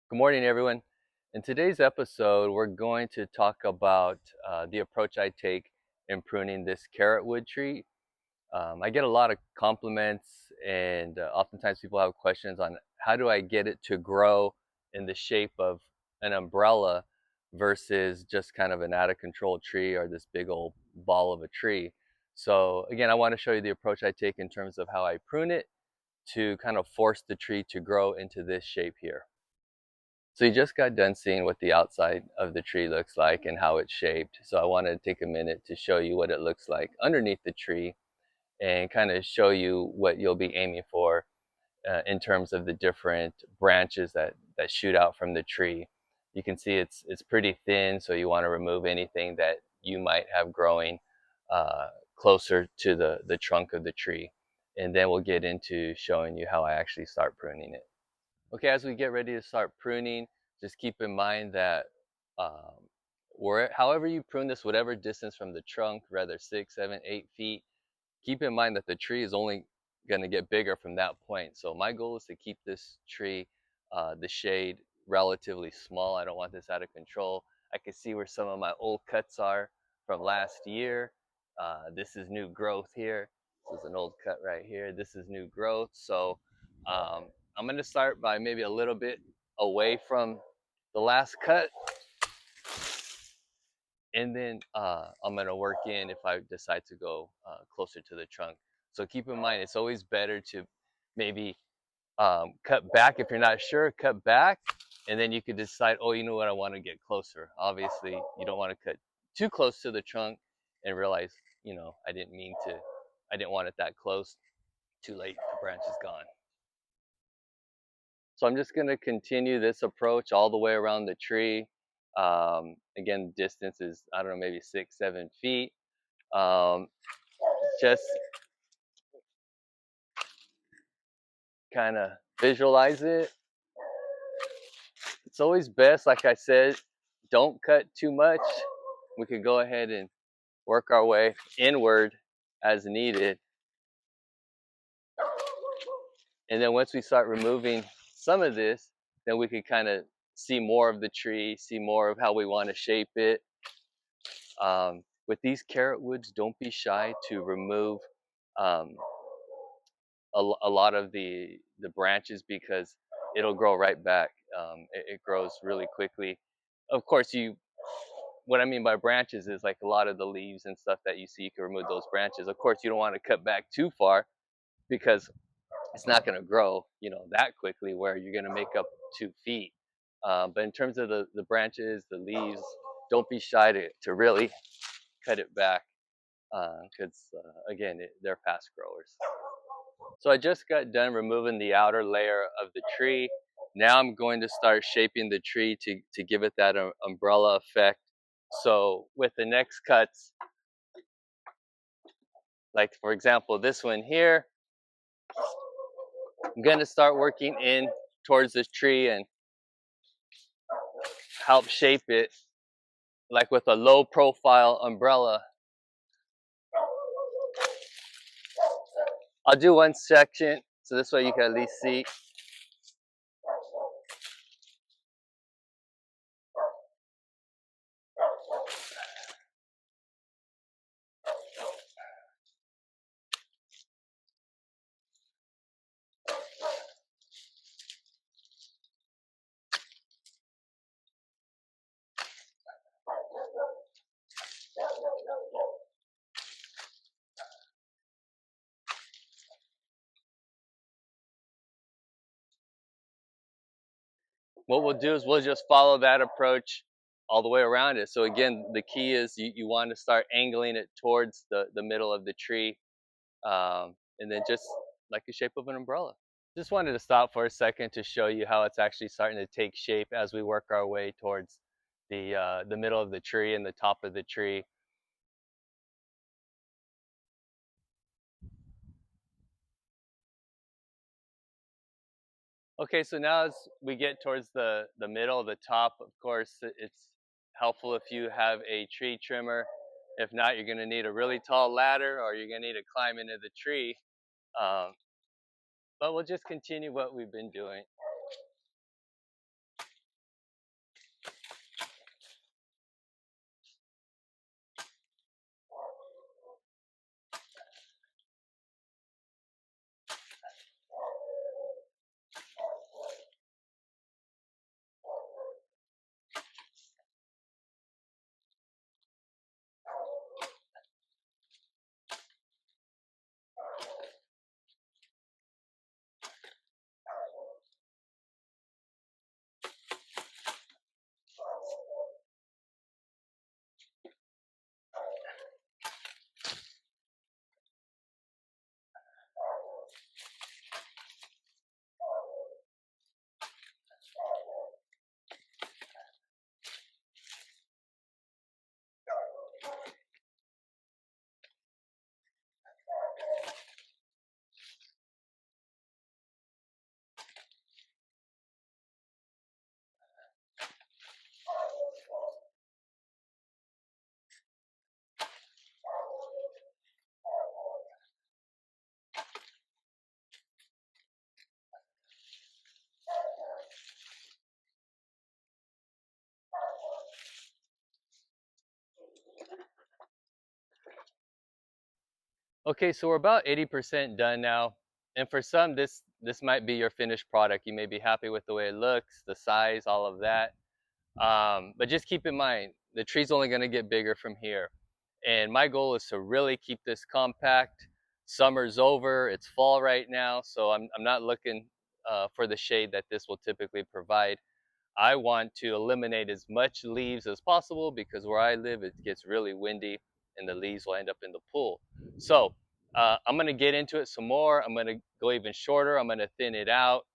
Good morning, everyone. In today's episode, we're going to talk about the approach I take in pruning this carrotwood tree. I get a lot of compliments, and oftentimes people have questions on how do I get it to grow in the shape of an umbrella versus just kind of an out of control tree or this big old ball of a tree. So, again, I want to show you the approach I take in terms of how I prune it to kind of force the tree to grow into this shape here. So you just got done seeing what the outside of the tree looks like and how it's shaped. So I wanted to take a minute to show you what it looks like underneath the tree and kind of show you what you'll be aiming for in terms of the different branches that shoot out from the tree. You can see it's pretty thin, so you want to remove anything that you might have growing uh, closer to the trunk of the tree. And then we'll get into showing you how I actually start pruning it. Okay, as we get ready to start pruning, just keep in mind that however you prune this, whatever distance from the trunk, rather 6, 7, 8 feet, keep in mind that the tree is only going to get bigger from that point. So my goal is to keep this tree, the shade, relatively small. I don't want this out of control. I can see where some of my old cuts are from last year. This is new growth here. This is an old cut right here. This is new growth. So um, I'm going to start by maybe a little bit away from the last cut, and then I'm going to work in if I decide to go closer to the trunk. So keep in mind, it's always better to maybe cut back if you're not sure, cut back, and then you could decide, oh, you know what, I want to get closer. Obviously, you don't want to cut too close to the trunk and realize, I didn't want it that close. Too late, the branch is gone. So I'm just going to continue this approach all the way around the tree. Again, distance is, I don't know, maybe 6, 7 feet. Um, just kind of visualize it. It's always best, like I said, don't cut too much. We could go ahead and work our way inward as needed. And then once we start removing some of this, then we could kind of see more of the tree, see more of how we want to shape it. With these carrotwoods, don't be shy to remove um, a lot of the branches because it'll grow right back. It grows really quickly. Of course, what I mean by branches is like a lot of the leaves and stuff that you see, you can remove those branches. Of course, you don't want to cut back too far because it's not going to grow, that quickly where you're going to make up 2 feet. But in terms of the branches, the leaves, don't be shy to really cut it back because, again, they're fast growers. So I just got done removing the outer layer of the tree. Now I'm going to start shaping the tree to give it that umbrella effect. So with the next cuts, like for example, this one here, I'm going to start working in towards this tree and help shape it like with a low profile umbrella. I'll do one section so this way you can at least see. What we'll do is we'll just follow that approach all the way around it. So again, the key is you want to start angling it towards the middle of the tree, and then just like the shape of an umbrella. Just wanted to stop for a second to show you how it's actually starting to take shape as we work our way towards the middle of the tree and the top of the tree. Okay, so now as we get towards the middle, the top, of course, it's helpful if you have a tree trimmer. If not, you're going to need a really tall ladder or you're going to need to climb into the tree. Um, but we'll just continue what we've been doing. Okay, so we're about 80% done now. And for some, this might be your finished product. You may be happy with the way it looks, the size, all of that. But just keep in mind, the tree's only going to get bigger from here. And my goal is to really keep this compact. Summer's over, it's fall right now, so I'm not looking for the shade that this will typically provide. I want to eliminate as much leaves as possible because where I live, it gets really windy and the leaves will end up in the pool. So I'm going to get into it some more. I'm going to go even shorter. I'm going to thin it out,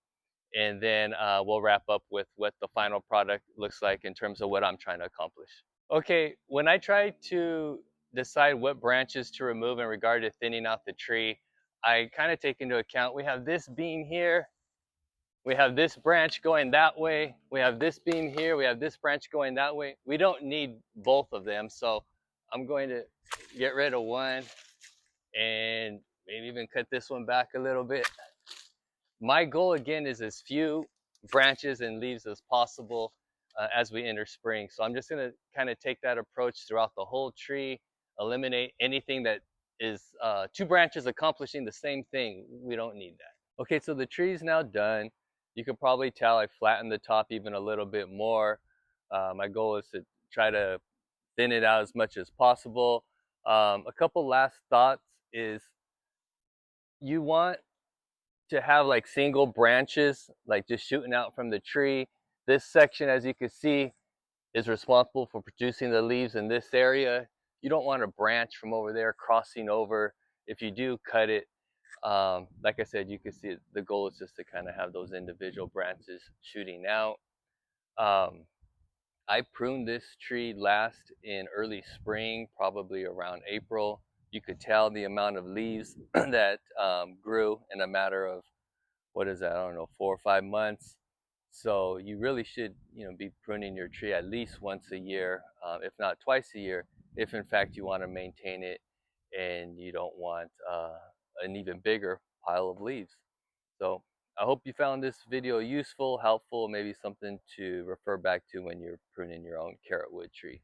and then we'll wrap up with what the final product looks like in terms of what I'm trying to accomplish. Okay, when I try to decide what branches to remove in regard to thinning out the tree, I kind of take into account we have this beam here, we have this branch going that way, we have this beam here, we have this branch going that way. We don't need both of them, so I'm going to get rid of one and maybe even cut this one back a little bit. My goal again is as few branches and leaves as possible as we enter spring. So I'm just going to kind of take that approach throughout the whole tree, eliminate anything that is two branches accomplishing the same thing. We don't need that. Okay, so the tree is now done. You can probably tell I flattened the top even a little bit more. My goal is to try to thin it out as much as possible. A couple last thoughts is you want to have like single branches, like just shooting out from the tree. This section, as you can see, is responsible for producing the leaves in this area. You don't want a branch from over there crossing over. If you do, cut it. Like I said, you can see the goal is just to kind of have those individual branches shooting out. I pruned this tree last in early spring, probably around April. You could tell the amount of leaves that grew in a matter of, what is that, I don't know, 4 or 5 months. So you really should, be pruning your tree at least once a year, if not twice a year, if in fact you want to maintain it and you don't want an even bigger pile of leaves. So I hope you found this video useful, helpful, maybe something to refer back to when you're pruning your own carrotwood tree.